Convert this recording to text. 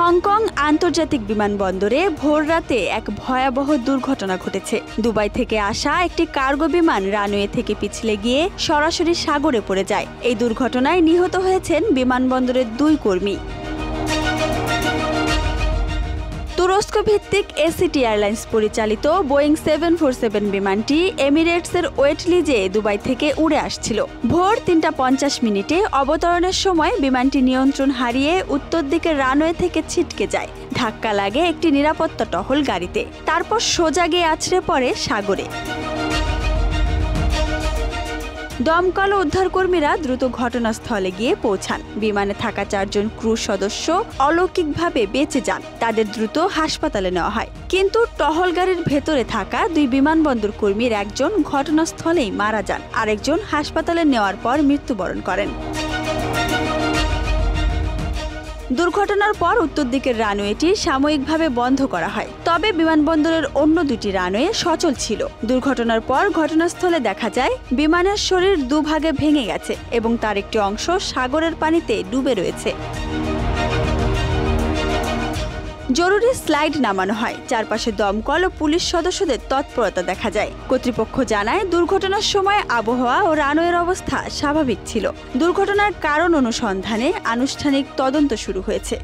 Hong Kong আন্তর্জাতিক বিমানবন্দরে ভোররাতে এক ভয়াবহ দুর্ঘটনা ঘটেছে। দুবাই থেকে আসা একটি কার্গো বিমান রানওয়ে থেকে পিছলে গিয়ে সরাসরি সাগরে পড়ে যায়। এই দুর্ঘটনায় নিহত হয়েছেন বিমানবন্দরের 2 কর্মী। তুরস্ক ভিত্তিক এসিটি এয়ারলাইন্স পরিচালিত বোয়িং 747 বিমানটি এমিরেটসের ওয়েটলিজে দুবাই থেকে উড়ে আসছিল। ভোর 3টা 50 অবতরণের সময় বিমানটি নিয়ন্ত্রণ হারিয়ে উত্তর দিকের রানওয়ে থেকে ছিটকে যায়। ধাক্কা লাগে একটি নিরাপত্তা টহল গাড়িতে, তারপর সোজা গিয়ে আছড়ে পড়ে সাগরে। দমকল ও উদ্ধারকর্মীরা দ্রুত ঘটনাস্থলে গিয়ে পৌঁছান। বিমানে থাকা 4 জন ক্রু সদস্য অলৌকিকভাবে বেঁচে যান। তাদের দ্রুত হাসপাতালে নেওয়া হয়, কিন্তু টহল গাড়ির ভেতরে থাকা 2 বিমানবন্দর কর্মীর একজন ঘটনাস্থলেই মারা যান, আরেকজন হাসপাতালে নেওয়ার পর মৃত্যুবরণ করেন। দুর্ঘটনার পর উত্তর দিকের রানওয়েটি সাময়িকভাবে বন্ধ করা হয়, তবে বিমানবন্দরের অন্য 2টি রানওয়ে সচল ছিল। দুর্ঘটনার পর ঘটনাস্থলে দেখা যায় বিমানের শরীর 2 ভাগে ভেঙে গেছে এবং তার একটি অংশ সাগরের পানিতে ডুবে রয়েছে। জরুরি স্লাইড নামানো হয়। চারপাশে দমকল ও পুলিশ সদস্যদের তৎপরতা দেখা যায়। কর্তৃপক্ষ জানায়, দুর্ঘটনার সময় আবহাওয়া ও রানওয়ের অবস্থা স্বাভাবিক ছিল। দুর্ঘটনার কারণ অনুসন্ধানে আনুষ্ঠানিক তদন্ত শুরু হয়েছে।